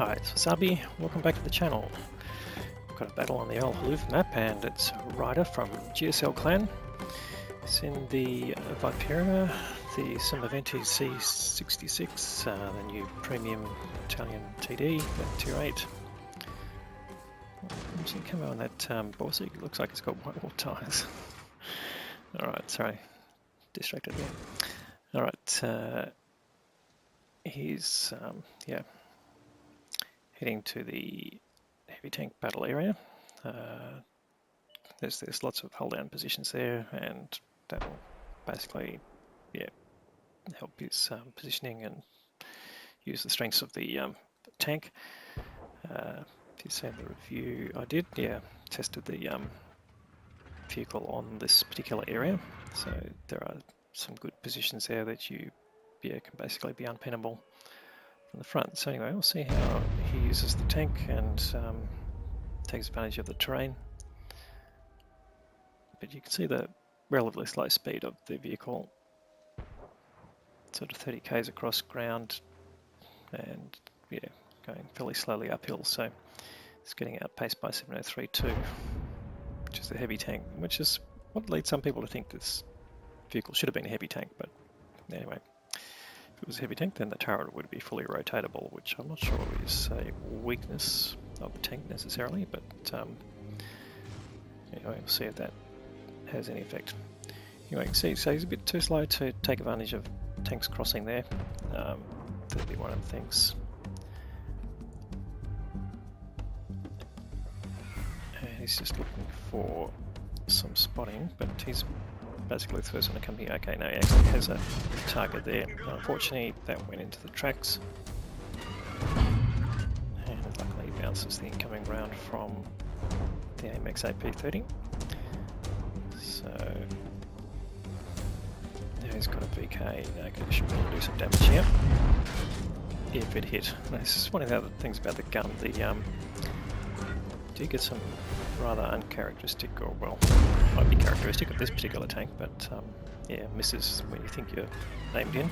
Hi, it's Wasabi. Welcome back to the channel. We've got a battle on the old Haloof map, and it's Ryder from GSL clan. It's in the Vipera, the Simaventi C66, the new premium Italian TD at tier 8. Once you come on that Borsig, it looks like it's got white wall tyres. Alright, sorry, distracted there. Alright, he's, heading to the heavy tank battle area. There's lots of hold down positions there, and that will basically help his positioning and use the strengths of the tank. If you've seen the review I did, tested the vehicle on this particular area, so there are some good positions there that you can basically be unpinnable from the front. So anyway, we'll see how he uses the tank and takes advantage of the terrain. But you can see the relatively slow speed of the vehicle, sort of 30 k's across ground, and going fairly slowly uphill. So it's getting outpaced by 7032, which is a heavy tank, which is what leads some people to think this vehicle should have been a heavy tank. But anyway, if it was a heavy tank, then the turret would be fully rotatable, which I'm not sure is a weakness of the tank necessarily, but anyway, we'll see if that has any effect. Anyway, you can see, so he's a bit too slow to take advantage of tanks crossing there. That'll be one of the things. And he's just looking for some spotting, but he's basically the first one to come here. Okay, no, he actually has a target there. Unfortunately, that went into the tracks, and luckily he bounces the incoming round from the AMX AP30. So now he's got a VK. Okay, should be able to do some damage here if it hit. Now, this is one of the other things about the gun. The do get some rather uncharacteristic, or well, might be characteristic of this particular tank, but misses when you think you're aimed in.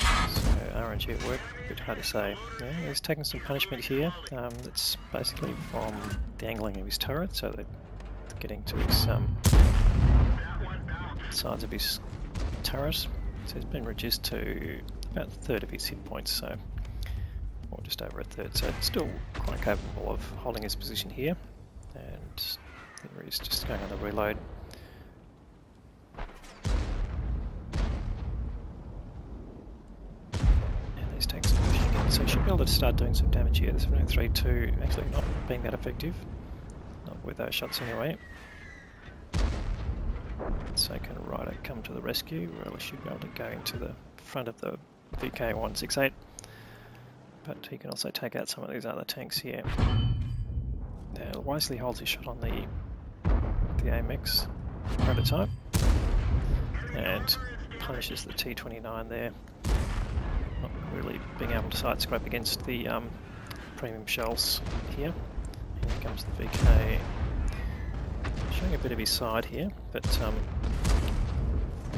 So RNG at work, a bit hard to say. Yeah, he's taking some punishment here. That's basically from the angling of his turret, so they're getting to his sides of his turret. So he's been reduced to about a third of his hit points, so or just over a third. So it's still quite capable of holding his position here. And there he's just going on the reload. And he's taking some pushing again, so he should be able to start doing some damage here. The 7032 actually not being that effective, not with those shots anyway. So can Ryder come to the rescue, or else should be able to go into the front of the VK168. But he can also take out some of these other tanks here. Now, wisely holds his shot on the AMX prototype and punishes the T29 there, not really being able to side scrape against the premium shells here. And here comes the VK, showing a bit of his side here, but it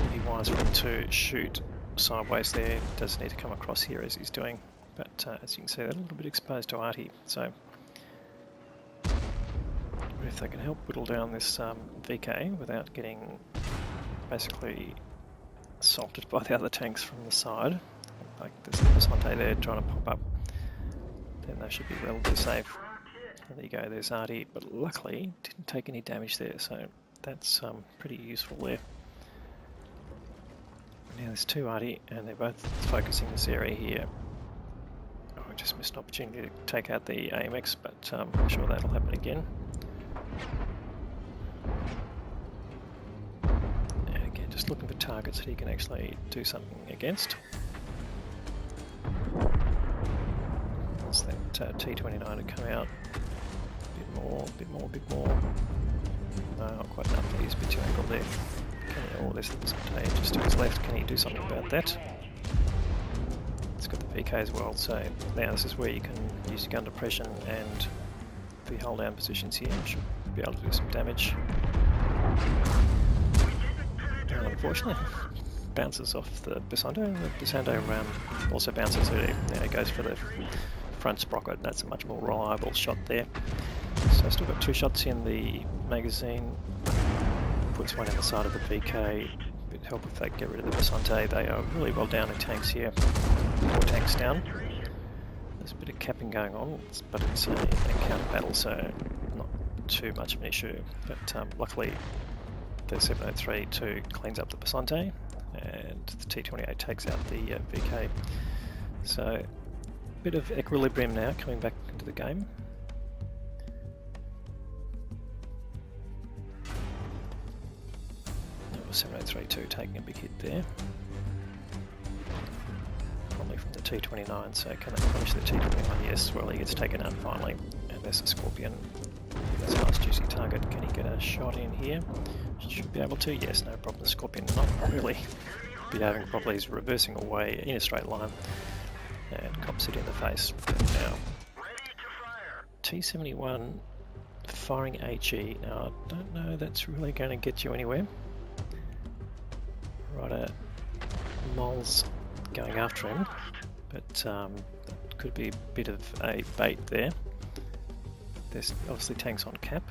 would be wise for him to shoot sideways there. Does need to come across here as he's doing, but as you can see, they're a little bit exposed to arty, so if they can help whittle down this VK without getting basically assaulted by the other tanks from the side, like this Passante there trying to pop up, then they should be relatively safe. And there you go, there's Artie, but luckily didn't take any damage there, so that's pretty useful there. Now there's two Artie, and they're both focusing this area here. Oh, I just missed an opportunity to take out the AMX, but I'm sure that'll happen again. And again, just looking for targets that he can actually do something against. Once that T29 had come out, a bit more. No, not quite enough. He's a bit too angled there. There's the Passante just to his left. Can he do something about that? It's got the VK as well, so now this is where you can use your gun depression and the hold down positions here. Should be able to do some damage. And unfortunately, bounces off the Passante. The Passante also bounces. Now it goes for the front sprocket. That's a much more reliable shot there. So still got 2 shots in the magazine. Puts one in the side of the VK. It'd help if they get rid of the Basante. They are really well down in tanks here. 4 tanks down. There's a bit of capping going on, but it's an encounter battle, so not too much of an issue. But luckily, the 732 cleans up the Basante, and the T28 takes out the VK. So, a bit of equilibrium now coming back into the game. That was 732 taking a big hit there. Probably from the T29, so can they finish the T21? Yes, well, he gets taken out finally. And there's a Scorpion. That's a nice juicy target. Can he get a shot in here? Should be able to. Yes, no problem. The Scorpion not really behaving properly. He's reversing away in a straight line and cops it in the face. But now, T71 firing HE. Now, I don't know that's really going to get you anywhere. Ryder Mole's going after him, but that could be a bit of a bait there. There's obviously tanks on cap,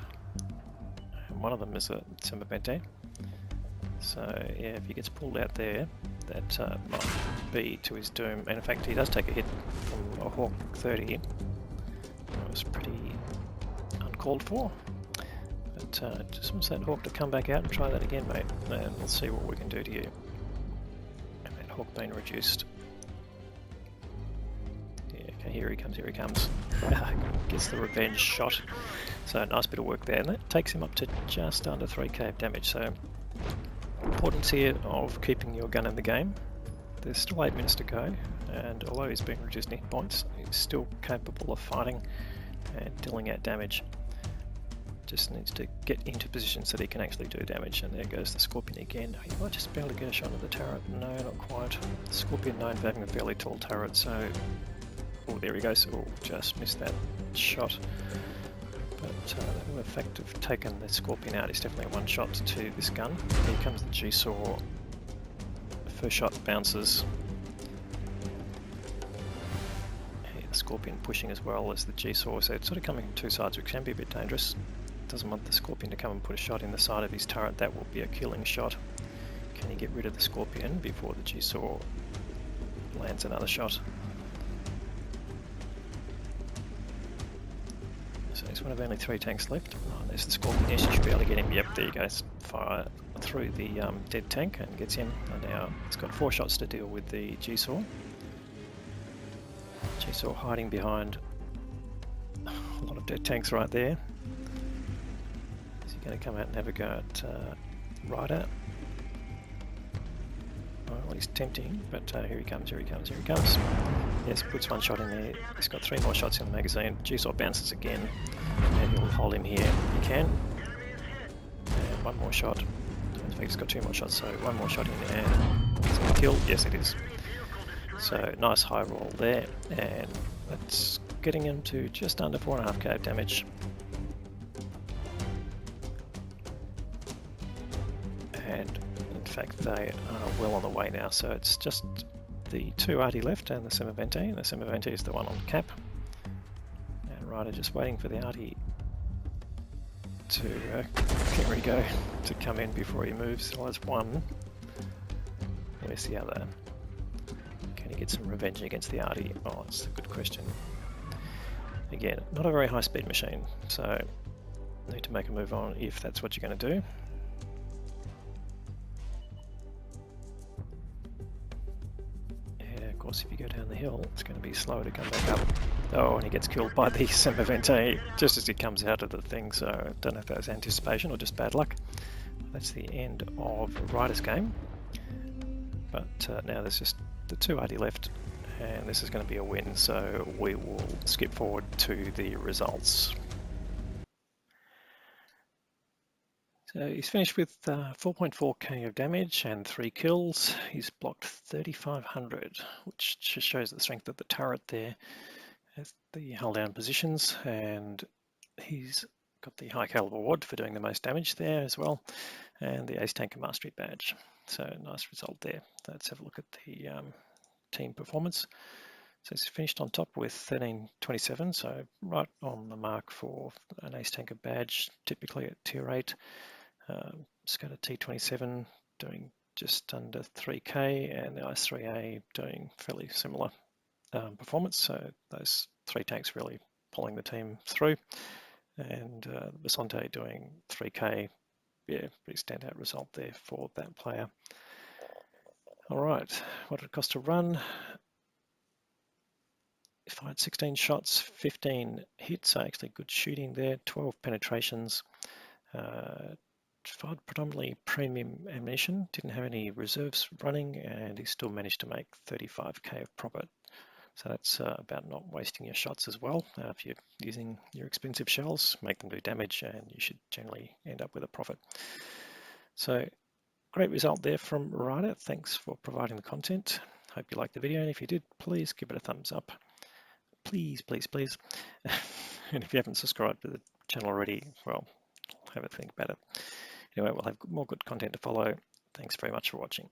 and one of them is a Semavente. So yeah, if he gets pulled out there, that might be to his doom. And in fact, he does take a hit from a Hawk 30. That was pretty uncalled for. But just wants that Hawk to come back out and try that again, mate. And we'll see what we can do to you. And that Hawk being reduced. Yeah, okay, here he comes, here he comes. Gets the revenge shot. So nice bit of work there. And that takes him up to just under 3k of damage. So importance here of keeping your gun in the game. There's still 8 minutes to go. And although he's being reduced in hit points, he's still capable of fighting and dealing out damage. Just needs to get into position so that he can actually do damage. And there goes the Scorpion again. He might just be able to get a shot at the turret. No, not quite. The Scorpion known for having a fairly tall turret, so... Oh, there he goes. Oh, just missed that shot. But the fact of taking the Scorpion out is definitely one shot to this gun. Here comes the G-Saw. The first shot bounces. Here, the Scorpion pushing as well as the G-Saw, so it's sort of coming from 2 sides, which can be a bit dangerous. Doesn't want the Scorpion to come and put a shot in the side of his turret. That will be a killing shot. Can he get rid of the Scorpion before the G-Saw lands another shot? So there's one of only 3 tanks left. Oh, there's the Scorpion. Yes, you should be able to get him. Yep, there you go. Fire through the dead tank and gets him. And now it's got 4 shots to deal with the G-Saw. G-Saw hiding behind a lot of dead tanks right there. Is he going to come out and have a go at Ryder? Well, he's tempting, but here he comes, here he comes, here he comes. Yes, puts 1 shot in there. He's got 3 more shots in the magazine. G-Saw bounces again, and he'll hold him here. He can. And 1 more shot. In fact, he's got 2 more shots, so 1 more shot in there. Is it a kill? Yes, it is. So, nice high roll there, and that's getting him to just under 4.5k of damage. And in fact, they are well on the way now, so it's just the 2 Arty left and the Semavente. The Semavente is the one on cap. And Ryder just waiting for the Arty to, there we go, to come in before he moves. So there's 1. Where's the other? Can he get some revenge against the Arty? Oh, that's a good question. Again, not a very high speed machine, so need to make a move on if that's what you're going to do. If you go down the hill, it's going to be slow to come back up. Oh, and he gets killed by the Semavente just as he comes out of the thing, so I don't know if that was anticipation or just bad luck. That's the end of Ryder's game. But now there's just the 2 Arty left, and this is going to be a win, so we will skip forward to the results. So he's finished with 4.4k of damage and 3 kills. He's blocked 3,500, which just shows the strength of the turret there as the hull down positions, and he's got the high caliber award for doing the most damage there as well, and the Ace Tanker Mastery badge. So nice result there. Let's have a look at the team performance. So he's finished on top with 1327, so right on the mark for an ace tanker badge, typically at tier 8. Let's go to T27, doing just under 3k, and the IS3A doing fairly similar performance. So those 3 tanks really pulling the team through, and Basante doing 3k. Yeah, pretty standout result there for that player. All right, what did it cost to run? Fired 16 shots, 15 hits, so actually good shooting there, 12 penetrations. Fired predominantly premium ammunition, didn't have any reserves running, and he still managed to make 35k of profit. So that's about not wasting your shots as well. If you're using your expensive shells, make them do damage, and you should generally end up with a profit. So great result there from Ryder. Thanks for providing the content. Hope you liked the video, and if you did, please give it a thumbs up. Please, please, please. And if you haven't subscribed to the channel already, well, have a think about it. Anyway, we'll have more good content to follow. Thanks very much for watching.